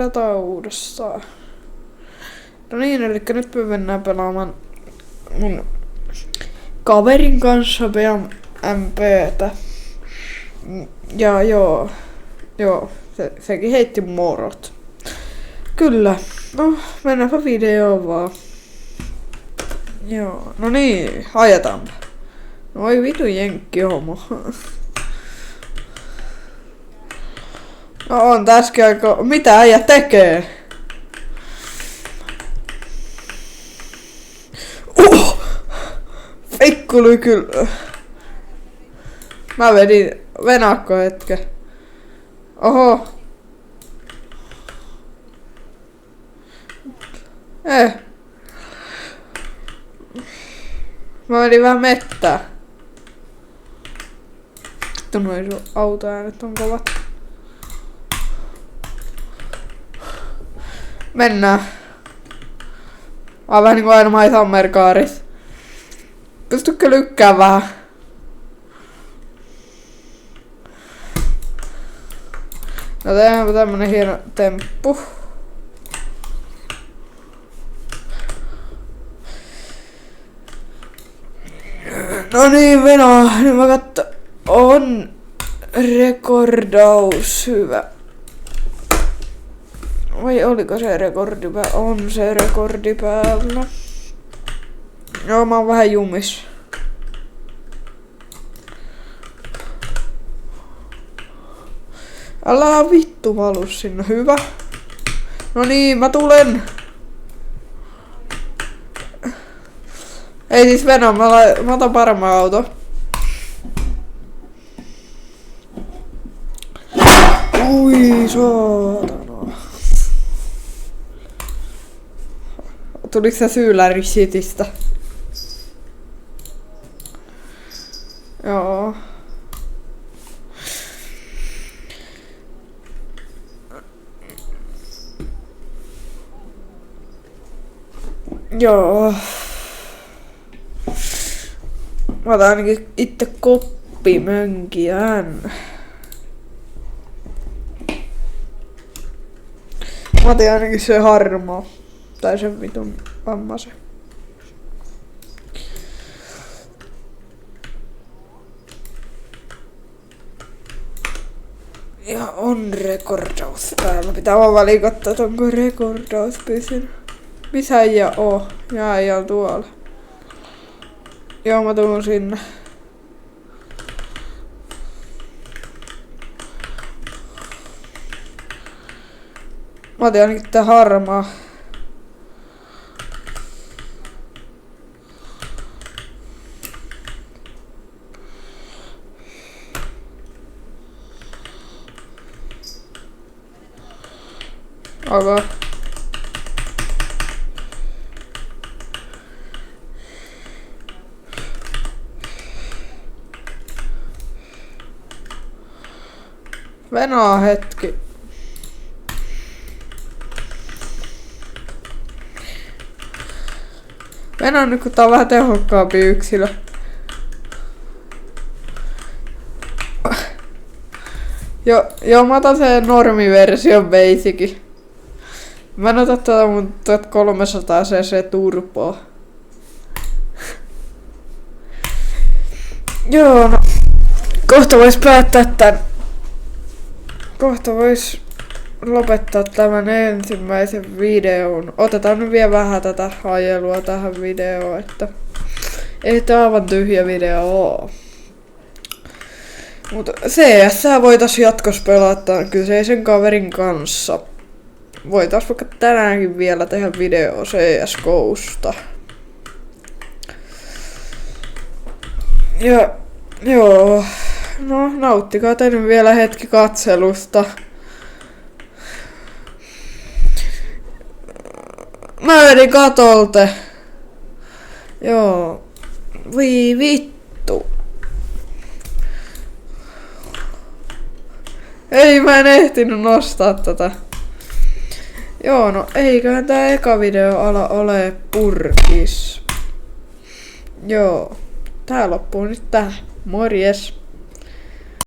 Tätä uudestaan. No niin, eli nyt me mennään pelaamaan mun kaverin kanssa MPtä. Ja joo, sekin heitti morot. Kyllä, no mennäänpä videoon vaan. Joo, no niin, ajetaanpa. No oi vitu jenkkihomo. No on tässäkin aika... Mitä äijä tekee? Feikkuli kyllä. Mä vedin venakko hetken. Oho. Mä vedin vähän mettää. Vittu noin sun autoäänet on kovat. Mennään. Vähän niinku aina My Summer-kaaris. Pystytkö lykkää vähän? No tehdäänpä tämmönen hieno temppu. No niin, Veno. Nyt mä katso. On rekordaus hyvä. Vai oliko se rekordi päällä? On se rekordi päällä. Joo, mä oon vähän jumis. Älä vittu valu sinne, hyvä. No niin, mä tulen. Ei siis Veno, mä otan paremman auto. Ui saatana. Tuliko se Syylläri Citystä? Joo. Joo. Mä otan ainakin itse koppimönkiän. Mä otin ainakin se harmaa. Tai sen vitun vammasen. Ja on rekordaus päällä. Pitää vaan väliin katsoa, että onko rekordaus pysynyt. Missä äijä oo? Ja äijä on tuolla. Joo, mä tuun sinne. Mä otin ainakin tää harmaa. Okay. Venaa hetki. Venaa nyt kun tää on vähän tehokkaampi yksilö. Joo, mä otan sen normiversion basicin. Mä en ota tätä mun 1300 cc turboa. Joo, no. Kohta vois päättää tän. Kohta vois lopettaa tämän ensimmäisen videon. Otetaan nyt vielä vähän tätä ajelua tähän videoon, että ei tää aivan tyhjä video oo. Mutta CS voitais jatkos pelata kyseisen kaverin kanssa. Voitais vaikka tänäänkin vielä tehdä video CS:GOsta. Ja joo, no nauttikaa te nyt vielä hetki katselusta. Mä vedin katolta. Joo, voi vittu. Ei mä en ehtinyt nostaa tätä. Joo, no eiköhän tää eka video ala ole purkis. Joo, tää loppuu nyt tähän. Morjes!